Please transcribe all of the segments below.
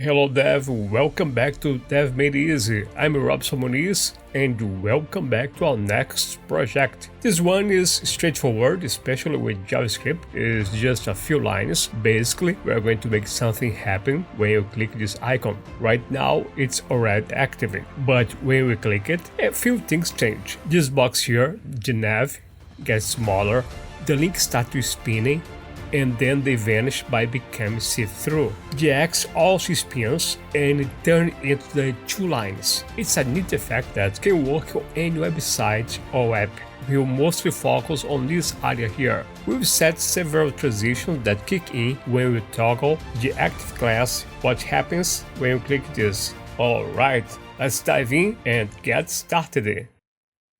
Hello Dev, welcome back to Dev Made Easy. I'm Robson Moniz and welcome back to our next project. This one is straightforward, especially with JavaScript. It's just a few lines. Basically, we're going to make something happen when you click this icon. Right now, it's already active, but when we click it, a few things change. This box here, the nav, gets smaller, the link starts spinning, and then they vanish by becoming see-through. The X also spins and turns into the two lines. It's a neat effect that can work on any website or app. We'll mostly focus on this area here. We've set several transitions that kick in when we toggle the active class. What happens when you click this? Alright, let's dive in and get started.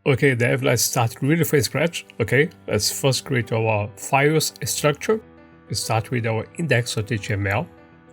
Okay, Dev, let's start really from scratch. Okay, let's first create our files structure. We start with our index.html,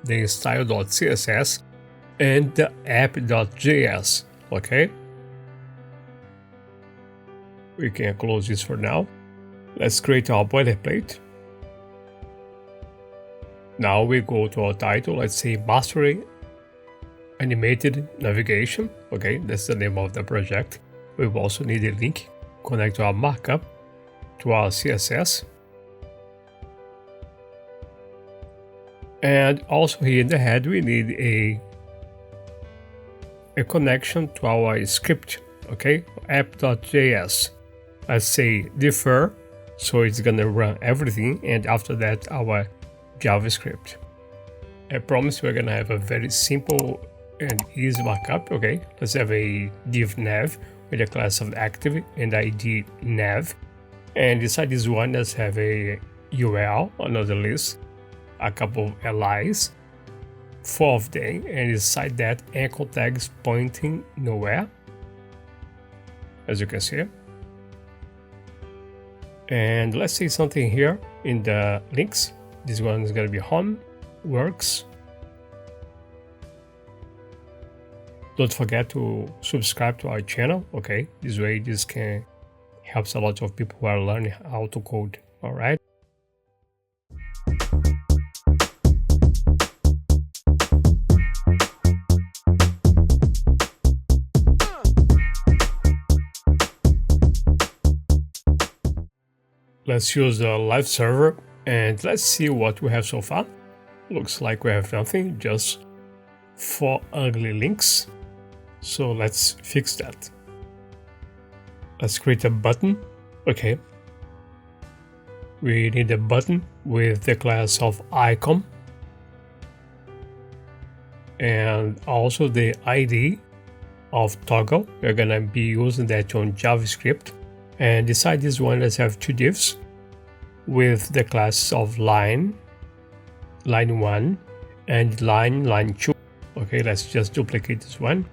then style.css, and the app.js. Okay, we can close this for now. Let's create our boilerplate. Now we go to our title. Let's say Mastery Animated Navigation. Okay, that's the name of the project. We will also need a link, connect our markup to our CSS. And also here in the head, we need a connection to our script, okay, app.js. Let's say defer, so it's gonna run everything, and after that, our JavaScript. I promise we're gonna have a very simple and easy markup, okay? Let's have a div nav with a class of active and ID nav, and inside this one let's have a URL, another list, a couple of LIs, 4 of them, and inside that anchor tags pointing nowhere, as you can see. And let's say something here in the links. This one is going to be home, works. Don't forget to subscribe to our channel, okay? This way this can help a lot of people who are learning how to code, alright? Let's use the live server and let's see what we have so far. Looks like we have nothing, just 4 ugly links. So let's fix that. Let's create a button. Okay. We need a button with the class of icon. And also the ID of toggle. We're gonna be using that on JavaScript. And inside this one, let's have 2 divs with the class of line 1 and line 2. Okay, let's just duplicate this one.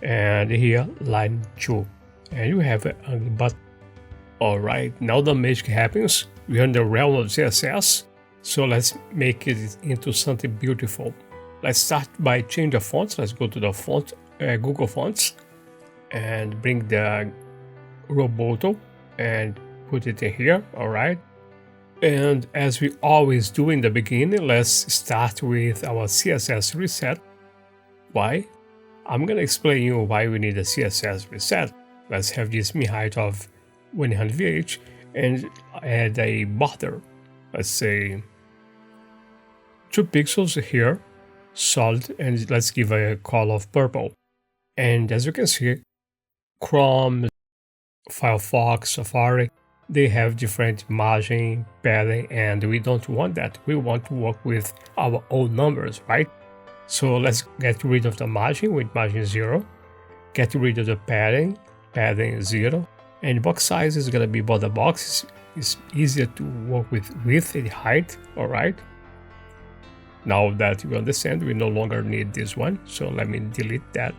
And here line 2, and we have a button. Alright, now the magic happens. We're in the realm of CSS, so let's make it into something beautiful. Let's start by changing the fonts. Let's go to the font, Google Fonts, and bring the Roboto and put it in here. Alright, and as we always do in the beginning, let's start with our CSS reset. Why? I'm gonna explain you why we need a CSS reset. Let's have this min height of 100 VH and add a border. Let's say 2 pixels here, solid, and let's give a color of purple. And as you can see, Chrome, Firefox, Safari, they have different margin, padding, and we don't want that. We want to work with our own numbers, right? So let's get rid of the margin with margin 0, get rid of the padding 0, and box size is gonna be border box. It's easier to work with width and height, alright? Now that you understand, we no longer need this one, so let me delete that.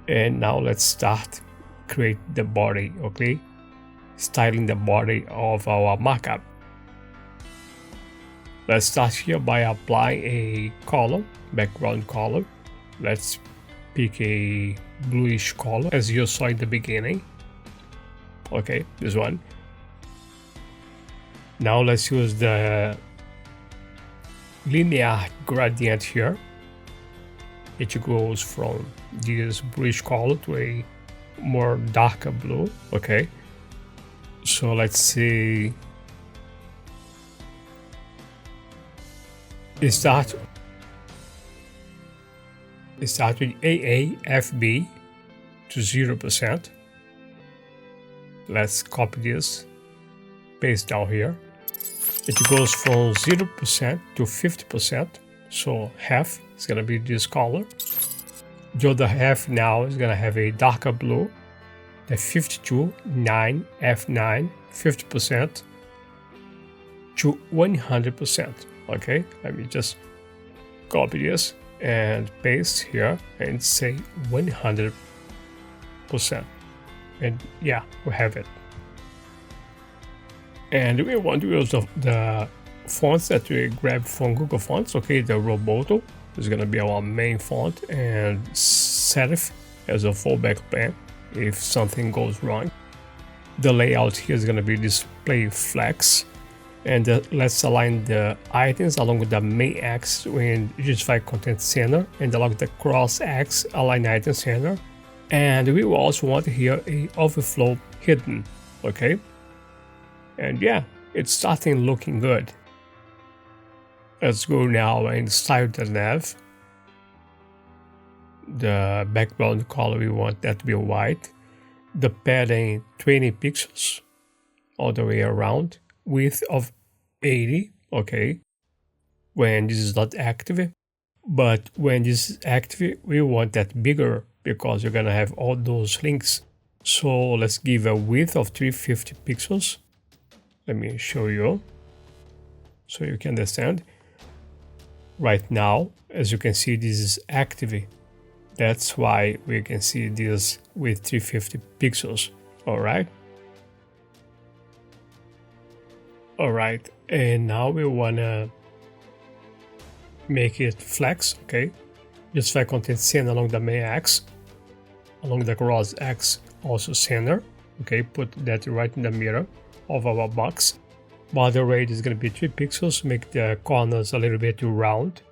And now let's start create the body, okay? Styling the body of our markup. Let's start here by applying a color, background color. Let's pick a bluish color as you saw in the beginning. Okay, this one. Now let's use the linear gradient here. it goes from this bluish color to a more darker blue. Okay, so let's see. It starts with AAFB to 0%. Let's copy this, paste down here. It goes from 0% to 50%, so half is gonna be this color. The other half now is gonna have a darker blue, the 52.9F9, 50% to 100%. Okay, let me just copy this and paste here and say 100%. And yeah, we have it. And we want to use the fonts that we grabbed from Google Fonts. Okay, the Roboto is going to be our main font, and Serif as a fallback plan if something goes wrong. The layout here is going to be display flex. And let's align the items along with the main axis when justify content center, and along the cross axis align item center. And we will also want here a overflow hidden. Okay, and yeah, it's starting looking good. Let's go now and style the nav. The background color, we want that to be white. The padding 20 pixels all the way around. Width of 80, okay, when this is not active. But when this is active, we want that bigger because you're gonna have all those links. So let's give a width of 350 pixels. Let me show you so you can understand. Right now, as you can see, this is active. That's why we can see this with 350 pixels, all right? All right, and now we wanna make it flex, okay? Justify content center along the main axis, along the cross axis also center, okay? Put that right in the middle of our box. Border rate is gonna be 3 pixels, make the corners a little bit round.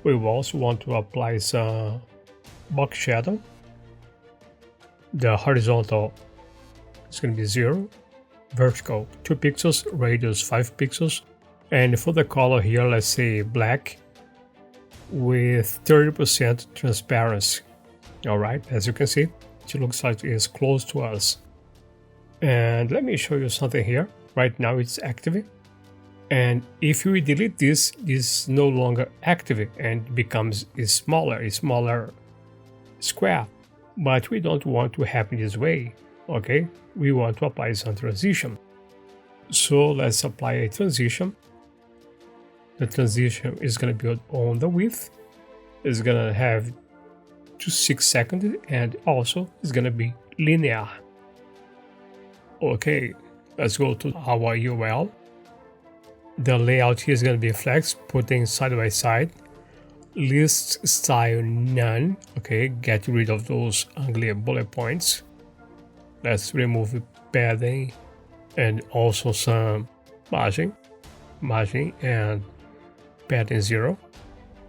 We will also want to apply some box shadow. The horizontal is gonna be 0. Vertical 2 pixels, radius 5 pixels, and for the color here, let's say black with 30% transparency. All right, as you can see, it looks like it's close to us. And let me show you something here. Right now it's active, and if we delete this, this is no longer active and becomes a smaller square. But we don't want to happen this way. Okay, we want to apply some transition. So let's apply a transition. The transition is going to be on the width. It's going to have 6 seconds, and also it's going to be linear. Okay, let's go to our URL. The layout here is going to be flex, putting side by side. List style none. Okay, get rid of those ugly bullet points. Let's remove padding and also some margin and padding 0.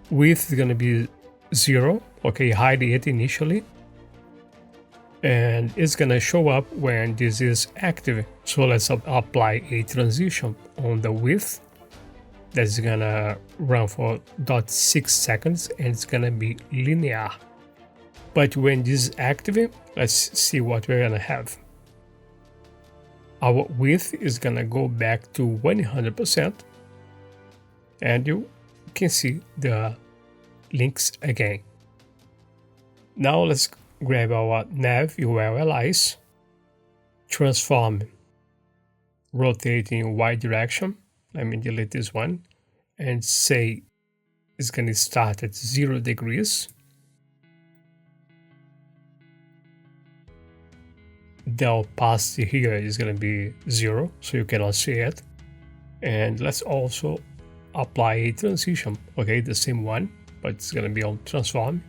Width is going to be 0. Okay, hide it initially. And it's going to show up when this is active. So let's apply a transition on the width. That's going to run for 0.6 seconds, and it's going to be linear. But when this is active, let's see what we're gonna have. Our width is gonna go back to 100%, and you can see the links again. Now let's grab our nav URLs, transform, rotate in Y direction. Let me delete this one and say it's gonna start at 0 degrees. The opacity here is going to be 0, so you cannot see it. And let's also apply a transition. Okay, the same one, but it's going to be on transform.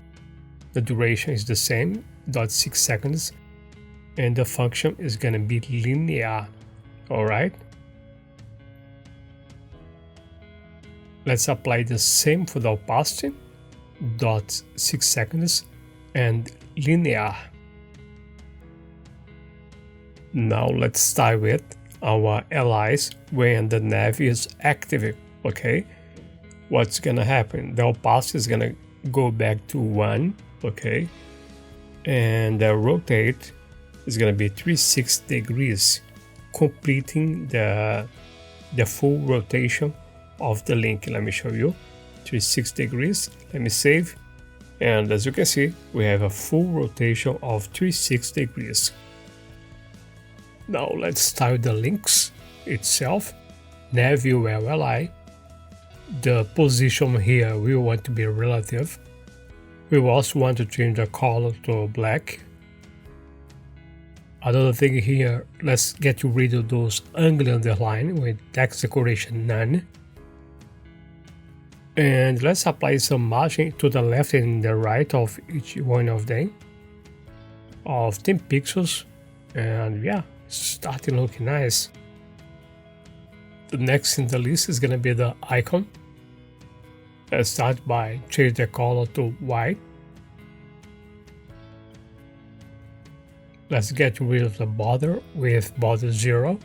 The duration is the same, 0.6 seconds. And the function is going to be linear. All right. Let's apply the same for the opacity. dot 6 seconds and linear. Now let's start with our allies when the nav is active. Okay, what's gonna happen? The opacity is gonna go back to 1. Okay, and the rotate is gonna be 360 degrees, completing the full rotation of the link. Let me show you. 360 degrees. Let me save, and as you can see, we have a full rotation of 360 degrees. Now let's style the links itself. Nav view ally. The position here we want to be relative. We also want to change the color to black. Another thing here, let's get rid of those ugly underline with text decoration none. And let's apply some margin to the left and the right of each one of them of 10 pixels. And yeah, starting looking nice. The next in the list is gonna be the icon. Let's start by change the color to white. Let's get rid of the border with border 0.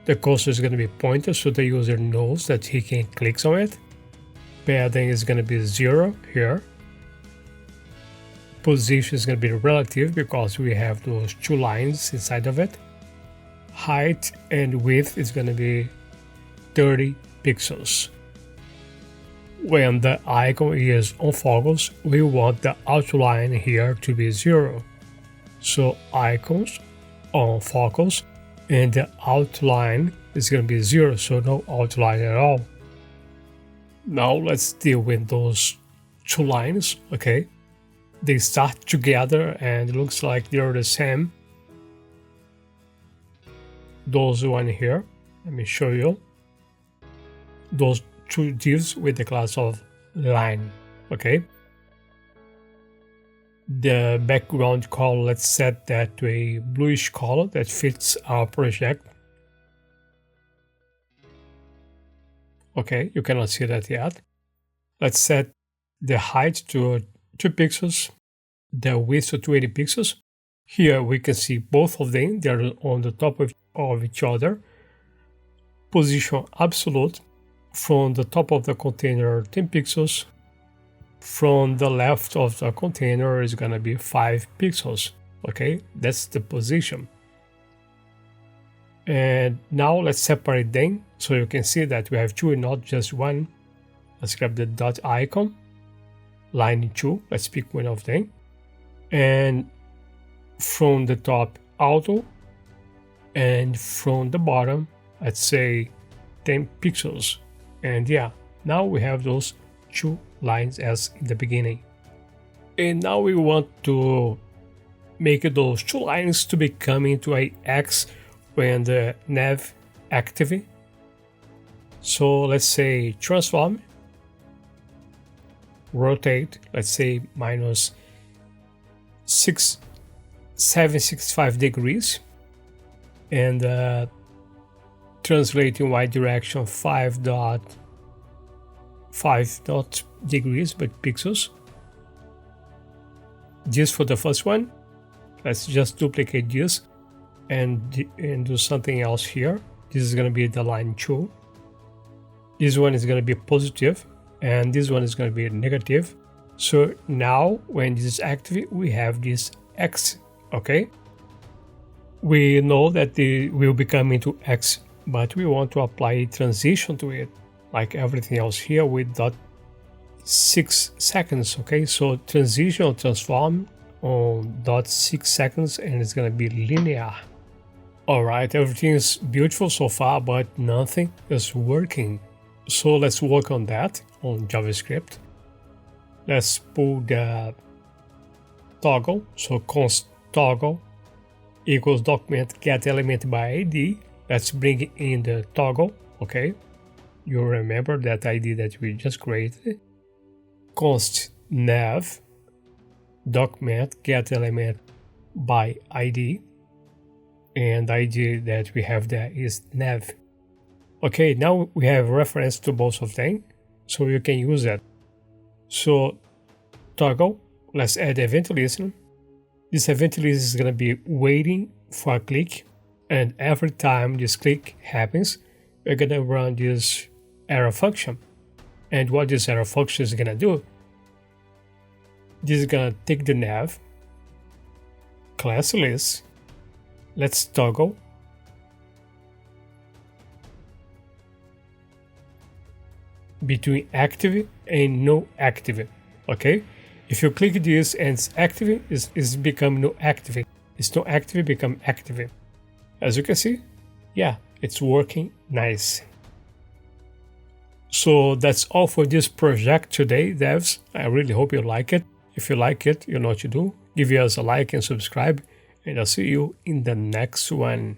The cursor is going to be pointed so the user knows that he can click on it. Padding is going to be 0 here. Position is going to be relative because we have those 2 lines inside of it. Height and width is going to be 30 pixels. When the icon is on focus, we want the outline here to be 0. So icons on focus and the outline is going to be 0, so no outline at all. Now let's deal with those 2 lines. Okay, they start together and it looks like they're the same. Those one here, let me show you. Those 2 divs with the class of line. Okay. The background color, let's set that to a bluish color that fits our project. Okay, you cannot see that yet. Let's set the height to 2 pixels, the width to 280 pixels. Here we can see both of them, they're on the top of each other. Position absolute, from the top of the container 10 pixels. From the left of the container is going to be 5 pixels. Okay, that's the position. And now let's separate them so you can see that we have 2 and not just 1. Let's grab the dot icon, line 2, let's pick one of them. And from the top, auto, and from the bottom, let's say 10 pixels. And yeah, now we have those 2 lines as in the beginning. And now we want to make those 2 lines to become into a X when the nav active. So let's say transform, rotate, let's say minus 765 degrees, and translate in y direction 5 degrees but pixels. Just for the first one, let's just duplicate this and do something else here. This is going to be the line 2. This one is going to be positive and this one is going to be negative. So now when this is active, we have this X. Okay, we know that it will become into X, but we want to apply a transition to it like everything else here with dot 6 seconds. Okay, so transition or transform on dot 6 seconds and it's gonna be linear. Alright, everything is beautiful so far, but nothing is working. So let's work on that on JavaScript. Let's pull the toggle, so const toggle equals document get element by ID. Let's bring in the toggle. Okay, you remember that ID that we just created. Const nav document get element by ID, and ID that we have there is nav. Okay, now we have reference to both of them, so you can use that. So toggle, let's add event listen. This event listen is going to be waiting for a click, and every time this click happens, we're going to run this arrow function. And what this arrow function is going to do, this is going to take the nav, class list, let's toggle, between active and no active, okay? If you click this and it's active, it's become no active. It's no active, become active. As you can see, yeah, it's working nice. So that's all for this project today, devs. I really hope you like it. If you like it, you know what to do. Give us a like and subscribe, and I'll see you in the next one.